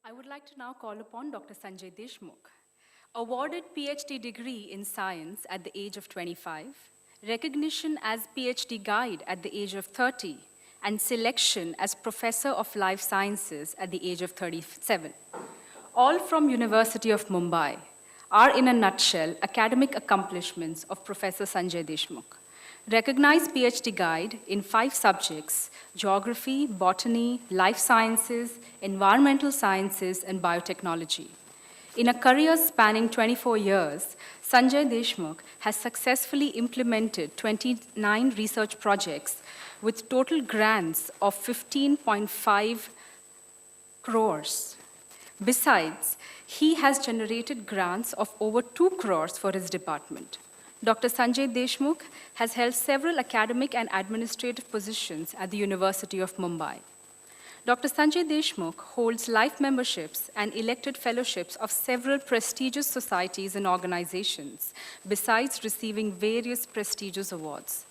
I would like to now call upon Dr. Sanjay Deshmukh, awarded PhD degree in science at the age of 25, recognition as PhD guide at the age of 30, and selection as Professor of Life Sciences at the age of 37. All from University of Mumbai are, in a nutshell, academic accomplishments of Professor Sanjay Deshmukh. Recognized PhD guide in 5 subjects: geography, botany, life sciences, environmental sciences, and biotechnology. In a career spanning 24 years, Sanjay Deshmukh has successfully implemented 29 research projects with total grants of 15.5 crores. Besides, he has generated grants of over 2 crores for his department. Dr. Sanjay Deshmukh has held several academic and administrative positions at the University of Mumbai. Dr. Sanjay Deshmukh holds life memberships and elected fellowships of several prestigious societies and organizations, besides receiving various prestigious awards.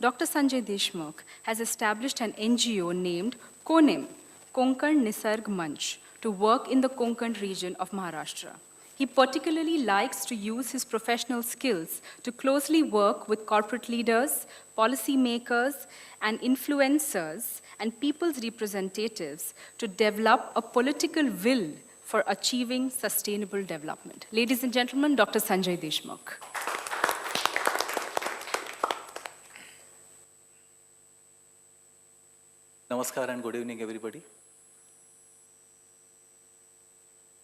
Dr. Sanjay Deshmukh has established an NGO named KONIM, Konkan Nisarg Manch, to work in the Konkan region of Maharashtra. He particularly likes to use his professional skills to closely work with corporate leaders, policymakers, and influencers and people's representatives to develop a political will for achieving sustainable development. Ladies and gentlemen, Dr. Sanjay Deshmukh. Namaskar and good evening, everybody.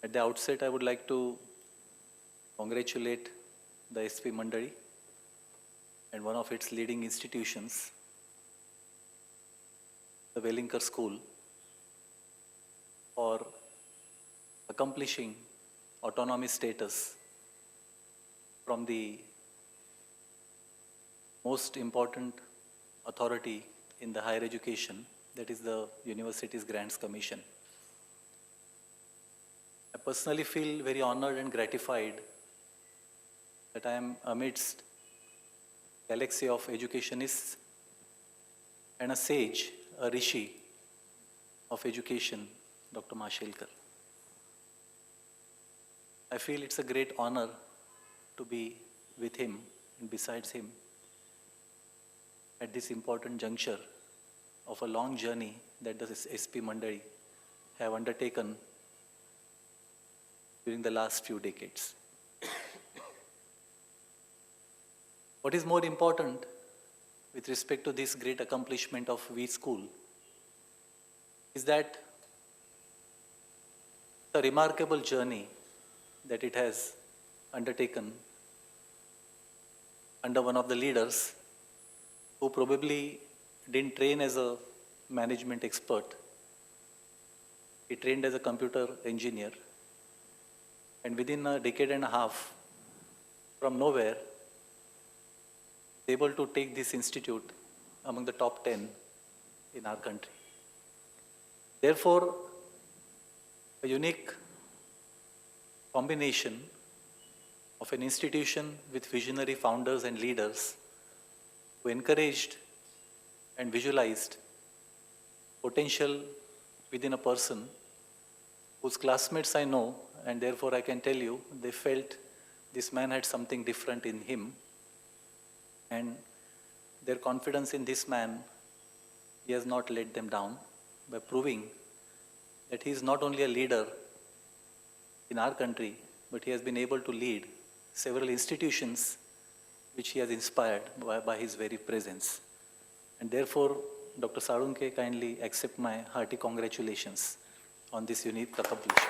At the outset, I would like to congratulate the SP Mandali and one of its leading institutions, the Welingkar School, for accomplishing autonomy status from the most important authority in the higher education, that is the Universities Grants Commission. I personally feel very honored and gratified that I am amidst a galaxy of educationists and a sage, a rishi of education, Dr. Mashelkar. I feel it's a great honor to be with him and besides him at this important juncture of a long journey that the SP Mandali have undertaken during the last few decades. What is more important with respect to this great accomplishment of WeSchool is that the remarkable journey that it has undertaken under one of the leaders who probably didn't train as a management expert. He trained as a computer engineer. And within a decade and a half, from nowhere, able to take this institute among the top 10 in our country. Therefore, a unique combination of an institution with visionary founders and leaders who encouraged and visualized potential within a person whose classmates I know, and therefore I can tell you, they felt this man had something different in him, and their confidence in this man, he has not let them down by proving that he is not only a leader in our country, but he has been able to lead several institutions which he has inspired by his very presence. And therefore, Dr. Sarunke, kindly accept my hearty congratulations on this unique accomplishment.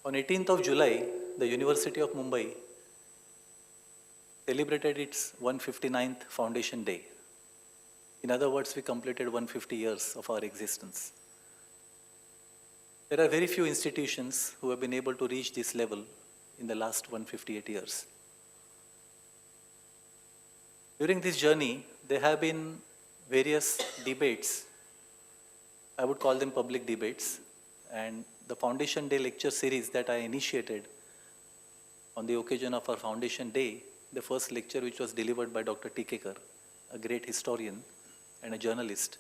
On 18th of July, the University of Mumbai celebrated its 159th Foundation Day. In other words, we completed 150 years of our existence. There are very few institutions who have been able to reach this level in the last 158 years. During this journey, there have been various debates. I would call them public debates. And the Foundation Day lecture series that I initiated on the occasion of our Foundation Day, the first lecture which was delivered by Dr. Tikekar, a great historian and a journalist,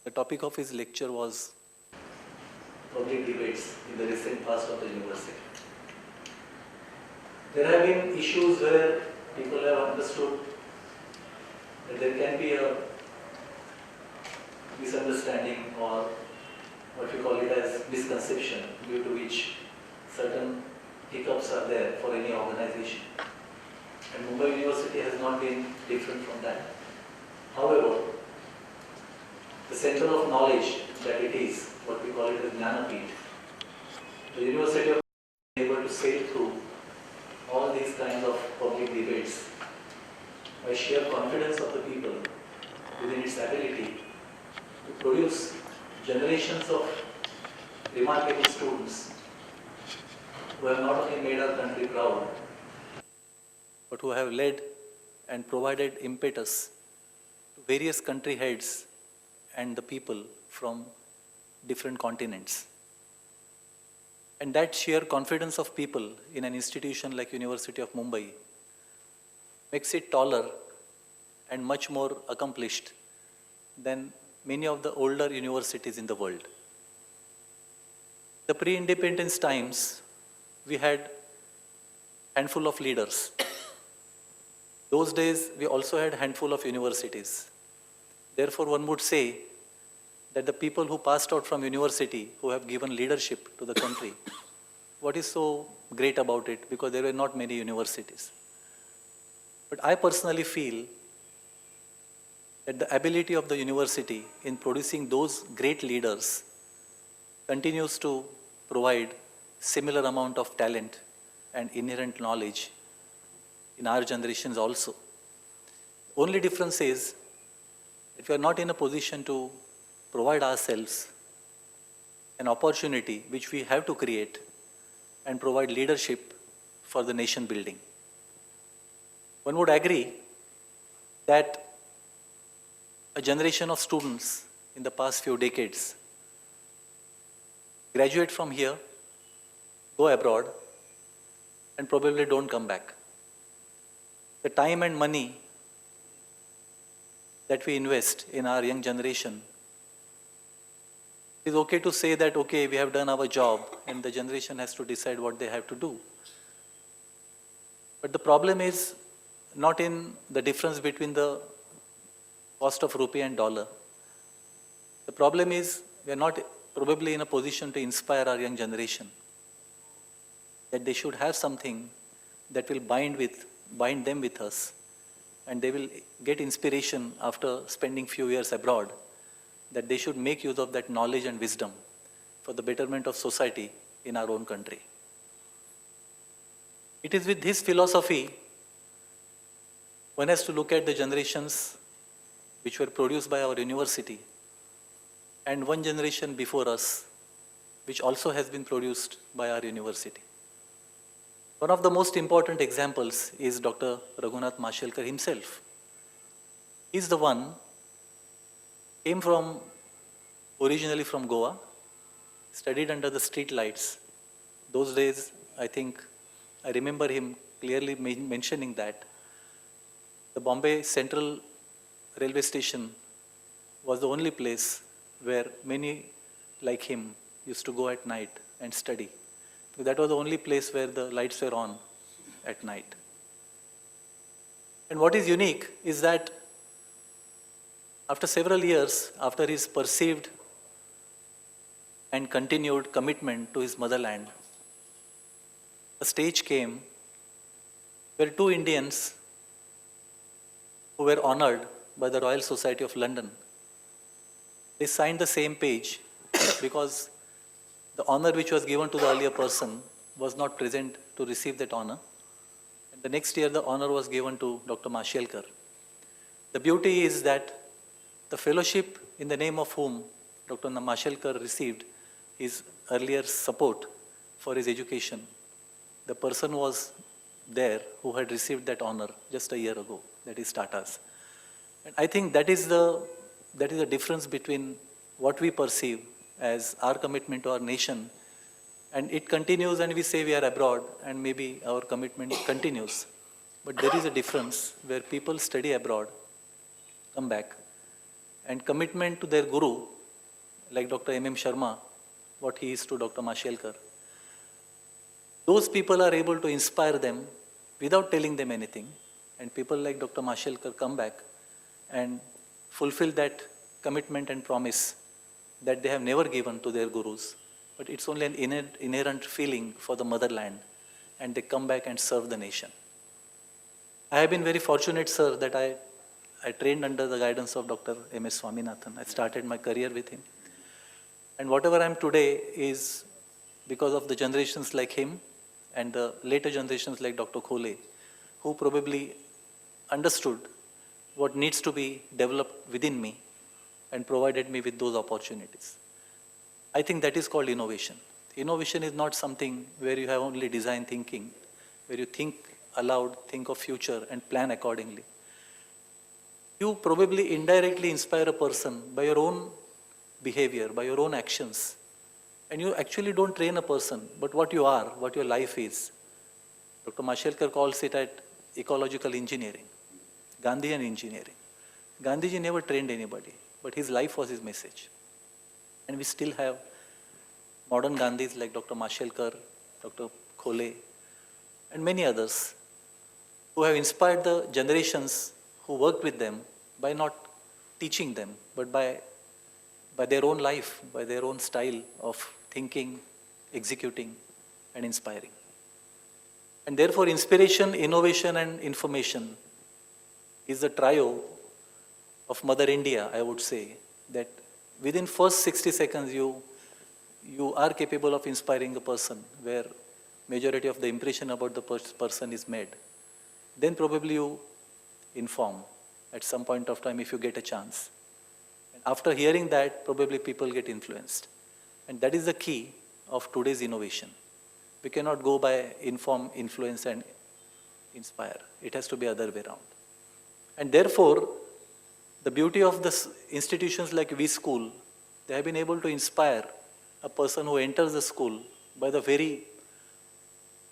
The topic of his lecture was public debates in the recent past of the university. There have been issues where people have understood that there can be a misunderstanding or what we call it as misconception, due to which certain hiccups are there for any organization. And Mumbai University has not been different from that. However, the center of knowledge that it is, what we call it as Jnanapeeth, the University of Mumbai is able to sail through all these kinds of public debates by sheer confidence of the people within its ability to produce generations of remarkable students who have not only made our country proud, but who have led and provided impetus to various country heads and the people from different continents. And that sheer confidence of people in an institution like University of Mumbai makes it taller and much more accomplished than many of the older universities in the world. The pre-independence times, we had handful of leaders. Those days, we also had handful of universities. Therefore, one would say that the people who passed out from university, who have given leadership to the country, what is so great about it? Because there were not many universities. But I personally feel that the ability of the university in producing those great leaders continues to provide similar amount of talent and inherent knowledge in our generations also. The only difference is that we are not in a position to provide ourselves an opportunity which we have to create and provide leadership for the nation building. One would agree that a generation of students in the past few decades graduate from here, go abroad, and probably don't come back. The time and money that we invest in our young generation, it is okay to say that, okay, we have done our job and the generation has to decide what they have to do. But the problem is not in the difference between the cost of rupee and dollar. The problem is we are not probably in a position to inspire our young generation that they should have something that will bind them with us, and they will get inspiration after spending few years abroad, that they should make use of that knowledge and wisdom for the betterment of society in our own country. It is with this philosophy one has to look at the generations which were produced by our university and one generation before us which also has been produced by our university. One of the most important examples is Dr. Raghunath Mashelkar himself. He is the one, came from, originally from Goa, studied under the street lights. Those days, I think, I remember him clearly mentioning that the Bombay Central Railway Station was the only place where many like him used to go at night and study. That was the only place where the lights were on at night. And what is unique is that after several years, after his perceived and continued commitment to his motherland, a stage came where two Indians who were honored by the Royal Society of London, they signed the same page because the honor which was given to the earlier person was not present to receive that honor. And the next year, the honor was given to Dr. Mashelkar. The beauty is that the fellowship in the name of whom Dr. Mashelkar received his earlier support for his education, the person was there who had received that honor just a year ago, that is Tata's. And I think that is the difference between what we perceive as our commitment to our nation, and it continues and we say we are abroad and maybe our commitment continues. But there is a difference where people study abroad, come back, and commitment to their guru, like Dr. M.M. Sharma, what he is to Dr. Mashelkar, those people are able to inspire them without telling them anything. And people like Dr. Mashelkar come back and fulfill that commitment and promise that they have never given to their gurus. But it's only an inherent feeling for the motherland. And they come back and serve the nation. I have been very fortunate, sir, that I trained under the guidance of Dr. M.S. Swaminathan. I started my career with him. And whatever I am today is because of the generations like him and the later generations like Dr. Khole, who probably understood what needs to be developed within me and provided me with those opportunities. I think that is called innovation. Innovation is not something where you have only design thinking, where you think aloud, think of future and plan accordingly. You probably indirectly inspire a person by your own behavior, by your own actions. And you actually don't train a person, but what you are, what your life is. Dr. Mashelkar calls it at ecological engineering, Gandhian engineering. Gandhiji never trained anybody, but his life was his message. And we still have modern Gandhis like Dr. Mashelkar, Dr. Khole, and many others who have inspired the generations who worked with them by not teaching them, but by their own life, by their own style of thinking, executing, and inspiring. And therefore, inspiration, innovation, and information is the trio of Mother India, I would say, that within first 60 seconds, you are capable of inspiring a person where majority of the impression about the person is made. Then probably you inform at some point of time if you get a chance. And after hearing that, probably people get influenced. And that is the key of today's innovation. We cannot go by inform, influence, and inspire. It has to be other way around. And therefore, the beauty of the institutions like WeSchool, they have been able to inspire a person who enters the school by the very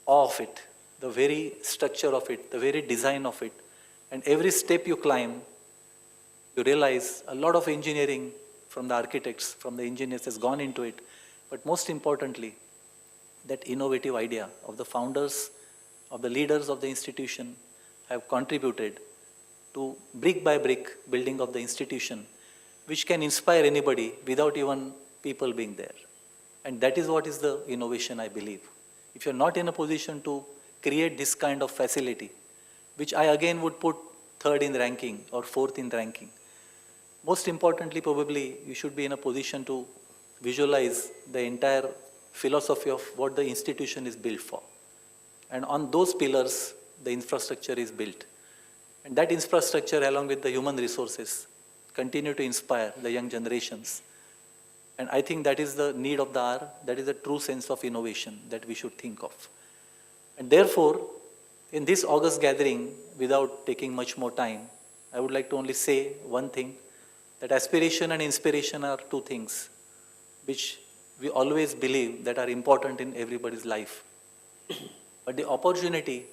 awe of it, the very structure of it, the very design of it. And every step you climb, you realize a lot of engineering from the architects, from the engineers has gone into it. But most importantly, that innovative idea of the founders, of the leaders of the institution have contributed to brick by brick building of the institution, which can inspire anybody without even people being there. And that is what is the innovation, I believe. If you're not in a position to create this kind of facility, which I again would put third in ranking or fourth in ranking, most importantly, probably you should be in a position to visualize the entire philosophy of what the institution is built for. And on those pillars, the infrastructure is built. And that infrastructure, along with the human resources, continue to inspire the young generations. And I think that is the need of the hour, that is the true sense of innovation that we should think of. And therefore, in this August gathering, without taking much more time, I would like to only say one thing, that aspiration and inspiration are two things which we always believe that are important in everybody's life. But the opportunity,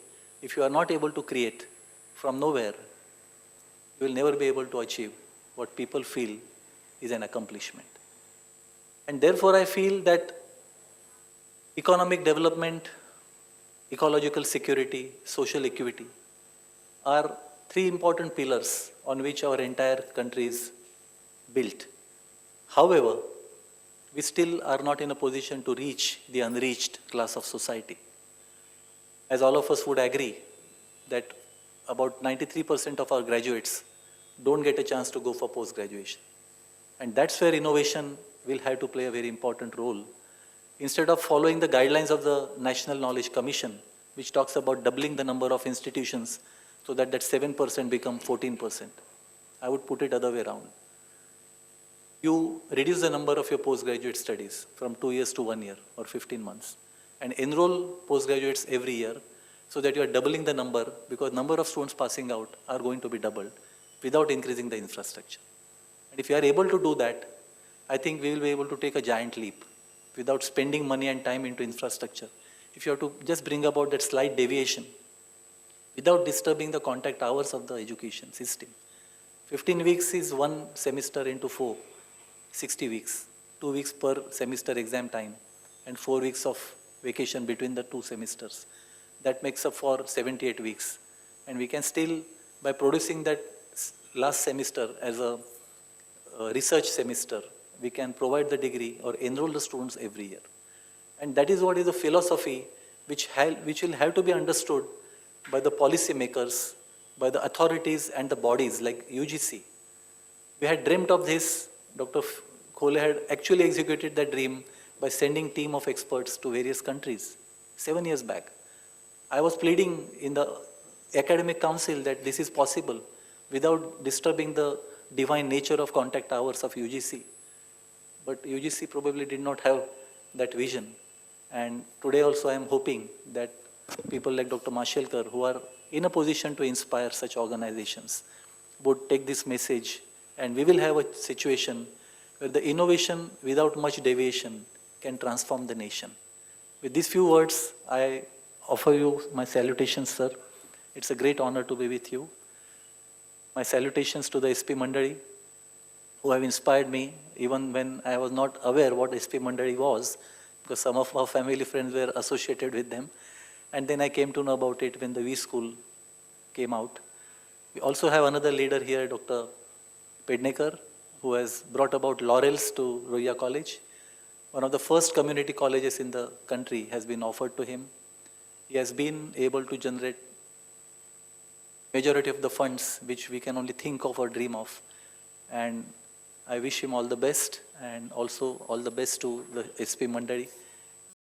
if you are not able to create from nowhere, you will never be able to achieve what people feel is an accomplishment. And therefore, I feel that economic development, ecological security, social equity are three important pillars on which our entire country is built. However, we still are not in a position to reach the unreached class of society. As all of us would agree that about 93% of our graduates don't get a chance to go for post-graduation. And that's where innovation will have to play a very important role. Instead of following the guidelines of the National Knowledge Commission, which talks about doubling the number of institutions so that 7% become 14%, I would put it other way around. You reduce the number of your postgraduate studies from 2 years to 1 year or 15 months and enroll postgraduates every year so that you are doubling the number, because number of students passing out are going to be doubled without increasing the infrastructure. And if you are able to do that, I think we will be able to take a giant leap without spending money and time into infrastructure. If you have to just bring about that slight deviation without disturbing the contact hours of the education system, 15 weeks is one semester into 4, 60 weeks, 2 weeks per semester exam time, and 4 weeks of vacation between the two semesters. That makes up for 78 weeks. And we can still, by producing that last semester as a research semester, we can provide the degree or enroll the students every year. And that is what is the philosophy which will have to be understood by the policy makers, by the authorities and the bodies like UGC. We had dreamt of this. Dr. Khole had actually executed that dream by sending team of experts to various countries 7 years back. I was pleading in the academic council that this is possible without disturbing the divine nature of contact hours of UGC. But UGC probably did not have that vision. And today also I am hoping that people like Dr. Mashelkar, who are in a position to inspire such organizations, would take this message, and we will have a situation where the innovation without much deviation can transform the nation. With these few words, I offer you my salutations, sir. It's a great honor to be with you. My salutations to the SP Mandari, who have inspired me even when I was not aware what SP Mandari was, because some of our family friends were associated with them. And then I came to know about it when the WeSchool came out. We also have another leader here, Dr. Pednekar, who has brought about laurels to Roya College. One of the first community colleges in the country has been offered to him. He has been able to generate majority of the funds which we can only think of or dream of. And I wish him all the best, and also all the best to the SP Mandari.